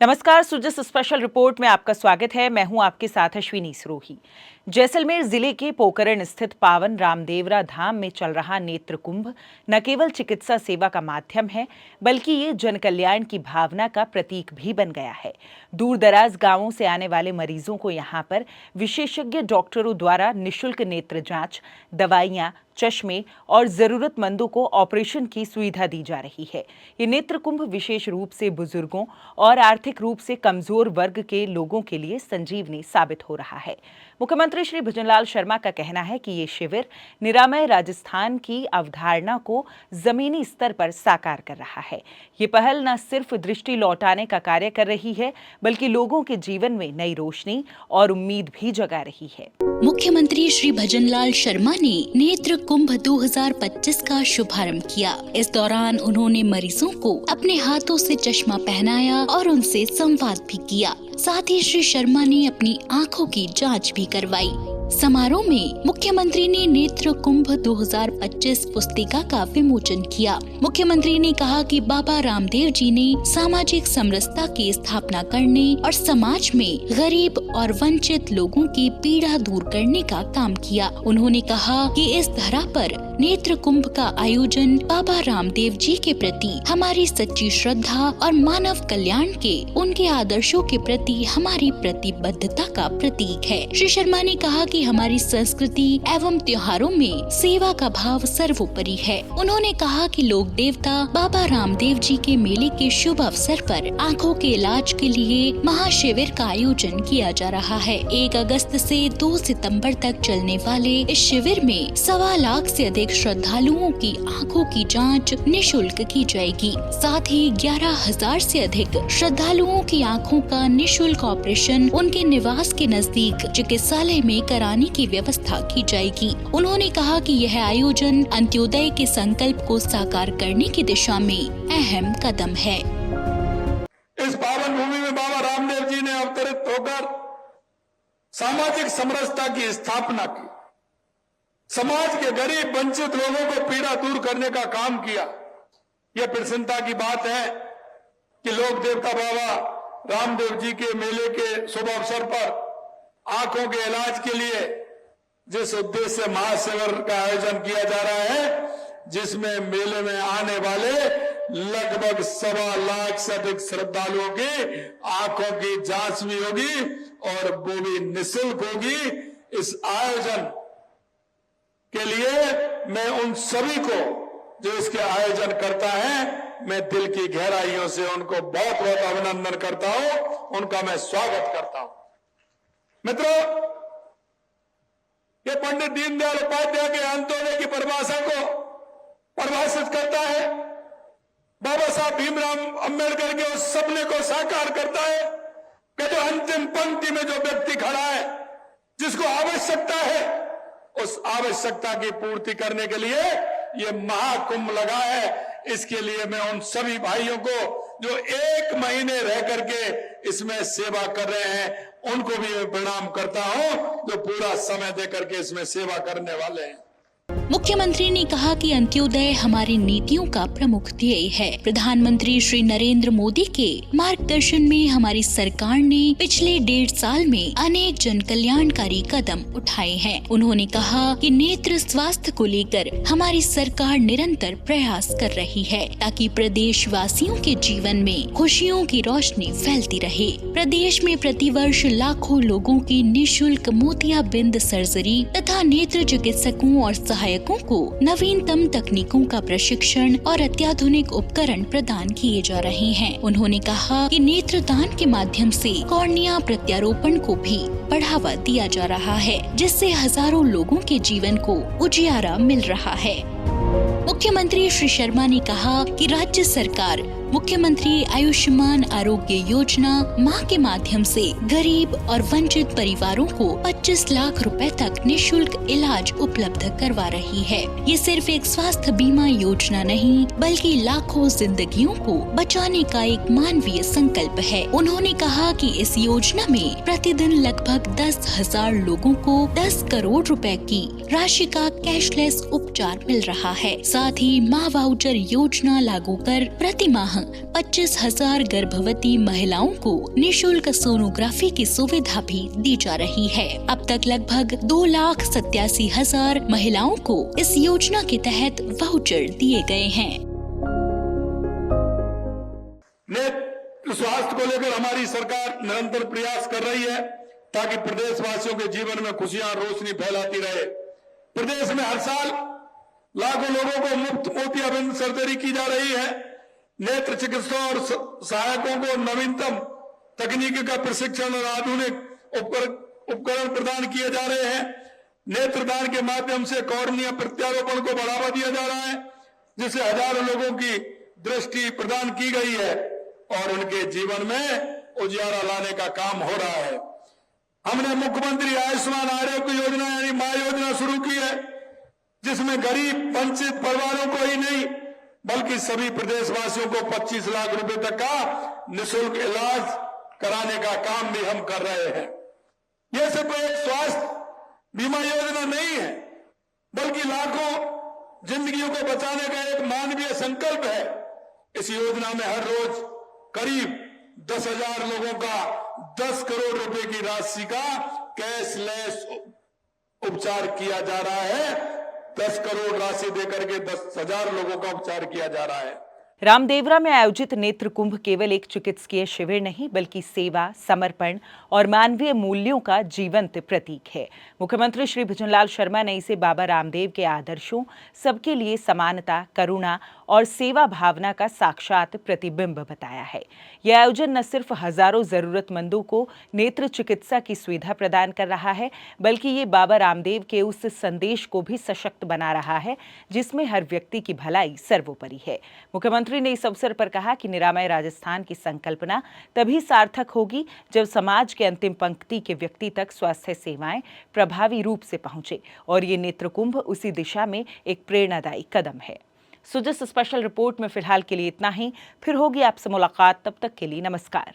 नमस्कार, Sujas special report में आपका स्वागत है। मैं हूं आपके साथ अश्विनी सरोही। जैसलमेर जिले के पोकरण स्थित पावन रामदेवरा धाम में चल रहा नेत्र कुंभ न केवल चिकित्सा सेवा का माध्यम है, बल्कि ये जन कल्याण की भावना का प्रतीक भी बन गया है। दूर दराज गांवों से आने वाले मरीजों को यहां पर विशेषज्ञ डॉक्टरों द्वारा निःशुल्क नेत्र जांच, दवाइयां, चश्मे और जरूरतमंदों को ऑपरेशन की सुविधा दी जा रही है। ये नेत्र कुंभ विशेष रूप से बुजुर्गों और आर्थिक रूप से कमजोर वर्ग के लोगों के लिए संजीवनी साबित हो रहा है। मुख्यमंत्री श्री भजनलाल शर्मा का कहना है कि ये शिविर निरामय राजस्थान की अवधारणा को जमीनी स्तर पर साकार कर रहा है। ये पहल न सिर्फ दृष्टि लौटाने का कार्य कर रही है, बल्कि लोगों के जीवन में नई रोशनी और उम्मीद भी जगा रही है। मुख्यमंत्री श्री भजनलाल शर्मा ने नेत्र कुंभ 2025 का शुभारंभ किया। इस दौरान उन्होंने मरीजों को अपने हाथों से चश्मा पहनाया और उनसे संवाद भी किया। साथ ही श्री शर्मा ने अपनी आंखों की जांच भी करवाई। समारोह में मुख्यमंत्री ने नेत्र कुंभ 2025 पुस्तिका का विमोचन किया। मुख्यमंत्री ने कहा कि बाबा रामदेव जी ने सामाजिक समरसता की स्थापना करने और समाज में गरीब और वंचित लोगों की पीड़ा दूर करने का काम किया। उन्होंने कहा कि इस धरा पर नेत्र कुंभ का आयोजन बाबा रामदेव जी के प्रति हमारी सच्ची श्रद्धा और मानव कल्याण के उनके आदर्शों के प्रति हमारी प्रतिबद्धता का प्रतीक है। श्री शर्मा ने कहा कि हमारी संस्कृति एवं त्योहारों में सेवा का भाव सर्वोपरि है। उन्होंने कहा कि लोक देवता बाबा रामदेव जी के मेले के शुभ अवसर पर आंखों के इलाज के लिए महाशिविर का आयोजन किया जा रहा है। 1 अगस्त से 2 सितंबर तक चलने वाले इस शिविर में 1.25 लाख से अधिक श्रद्धालुओं की आंखों की जांच निःशुल्क की जाएगी। साथ ही 11,000 से अधिक श्रद्धालुओं की आंखों का निःशुल्क ऑपरेशन उनके निवास के नजदीक चिकित्सालय में कराने की व्यवस्था की जाएगी। उन्होंने कहा कि यह आयोजन अंत्योदय के संकल्प को साकार करने की दिशा में अहम कदम है। इस पावन भूमि में बाबा रामदेव जी ने अवतरित होकर सामाजिक समरसता की स्थापना की। समाज के गरीब वंचित लोगों को पीड़ा दूर करने का काम किया। यह प्रसन्नता की बात है कि लोक देवता बाबा रामदेव जी के मेले के शुभ अवसर पर आंखों के इलाज के लिए जिस उद्देश्य से महाशिविर का आयोजन किया जा रहा है, जिसमें मेले में आने वाले लगभग 1.25 लाख से अधिक श्रद्धालुओं की आंखों की जांच भी होगी और वो भी निःशुल्क होगी। इस आयोजन के लिए मैं उन सभी को जो इसके आयोजन करता है, मैं दिल की गहराइयों से उनको बहुत बहुत अभिनंदन करता हूं, उनका मैं स्वागत करता हूं। मित्रों, ये पंडित दीनदयाल उपाध्याय के अंत्योदय की परिभाषा को परिभाषित करता है। बाबा साहब भीमराव अंबेडकर के उस सपने को साकार करता है कि जो अंतिम पंक्ति में जो व्यक्ति खड़ा है, जिसको आवश्यकता है, उस आवश्यकता की पूर्ति करने के लिए ये महाकुंभ लगा है। इसके लिए मैं उन सभी भाइयों को जो 1 महीने रह करके इसमें सेवा कर रहे हैं, उनको भी मैं प्रणाम करता हूं, जो पूरा समय दे करके इसमें सेवा करने वाले हैं। मुख्यमंत्री ने कहा कि अंत्योदय हमारी नीतियों का प्रमुख ध्येय है। प्रधानमंत्री श्री नरेंद्र मोदी के मार्गदर्शन में हमारी सरकार ने पिछले 1.5 साल में अनेक जन कल्याणकारी कदम उठाए हैं। उन्होंने कहा कि नेत्र स्वास्थ्य को लेकर हमारी सरकार निरंतर प्रयास कर रही है, ताकि प्रदेश वासियों के जीवन में खुशियों की रोशनी फैलती रहे। प्रदेश में प्रतिवर्ष लाखों लोगों की निःशुल्क मोतियाबिंद सर्जरी तथा नेत्र चिकित्सकों और सहायकों को नवीनतम तकनीकों का प्रशिक्षण और अत्याधुनिक उपकरण प्रदान किए जा रहे हैं। उन्होंने कहा कि नेत्रदान के माध्यम से कॉर्निया प्रत्यारोपण को भी बढ़ावा दिया जा रहा है, जिससे हजारों लोगों के जीवन को उजियारा मिल रहा है। मुख्यमंत्री श्री शर्मा ने कहा कि राज्य सरकार मुख्यमंत्री आयुष्मान आरोग्य योजना माह के माध्यम से गरीब और वंचित परिवारों को 25 लाख रुपए तक निःशुल्क इलाज उपलब्ध करवा रही है। ये सिर्फ एक स्वास्थ्य बीमा योजना नहीं, बल्कि लाखों जिंदगियों को बचाने का एक मानवीय संकल्प है। उन्होंने कहा कि इस योजना में प्रतिदिन लगभग 10,000 लोगों को 10 करोड़ रुपए की राशि का कैशलेस उपचार मिल रहा है। साथ ही माँ वाउचर योजना लागू कर प्रति माह 25,000 गर्भवती महिलाओं को निशुल्क सोनोग्राफी की सुविधा भी दी जा रही है। अब तक लगभग 2,87,000 महिलाओं को इस योजना के तहत वाउचर दिए गए हैं। नेत्र स्वास्थ्य को लेकर हमारी सरकार निरंतर प्रयास कर रही है ताकि प्रदेशवासियों के जीवन में खुशियां रोशनी फैलाती रहे। प्रदेश में हर साल लाखों लोगों को मुफ्त मोतियाबिंद सर्जरी की जा रही है। नेत्र चिकित्सकों और सहायकों को नवीनतम तकनीकी का प्रशिक्षण और आधुनिक उपकरण प्रदान किए जा रहे हैं। नेत्रदान के माध्यम से कॉर्निया प्रत्यारोपण को बढ़ावा दिया जा रहा है, जिससे हजारों लोगों की दृष्टि प्रदान की गई है और उनके जीवन में उजियारा लाने का काम हो रहा है। हमने मुख्यमंत्री आयुष्मान आरोग्य योजना यानी मां योजना शुरू की है, जिसमें गरीब वंचित परिवारों को ही नहीं बल्कि सभी प्रदेशवासियों को 25 लाख रुपए तक का निःशुल्क इलाज कराने का काम भी हम कर रहे हैं। यह सिर्फ एक स्वास्थ्य बीमा योजना नहीं है, बल्कि लाखों जिंदगियों को बचाने का एक मानवीय संकल्प है। इस योजना में हर रोज करीब 10,000 लोगों का 10 करोड़ रुपए की राशि का कैशलेस उपचार किया जा रहा है। 10 करोड़ राशि देकर के 10,000 लोगों का उपचार किया जा रहा है। रामदेवरा में आयोजित नेत्र कुंभ केवल एक चिकित्सकीय शिविर नहीं बल्कि सेवा, समर्पण और मानवीय मूल्यों का जीवंत प्रतीक है। मुख्यमंत्री श्री भजनलाल शर्मा ने इसे बाबा रामदेव के आदर्शों, सबके लिए समानता, करुणा और सेवा भावना का साक्षात प्रतिबिंब बताया है। यह आयोजन न सिर्फ हजारों जरूरतमंदों को नेत्र चिकित्सा की सुविधा प्रदान कर रहा है, बल्कि ये बाबा रामदेव के उस संदेश को भी सशक्त बना रहा है जिसमें हर व्यक्ति की भलाई सर्वोपरि है। मुख्यमंत्री ने इस अवसर पर कहा कि निरामय राजस्थान की संकल्पना तभी सार्थक होगी जब समाज के अंतिम पंक्ति के व्यक्ति तक स्वास्थ्य सेवाएं प्रभावी रूप से पहुंचे, और ये नेत्र कुंभ उसी दिशा में एक प्रेरणादायी कदम है। सुजस स्पेशल रिपोर्ट में फिलहाल के लिए इतना ही। फिर होगी आपसे मुलाकात, तब तक के लिए नमस्कार।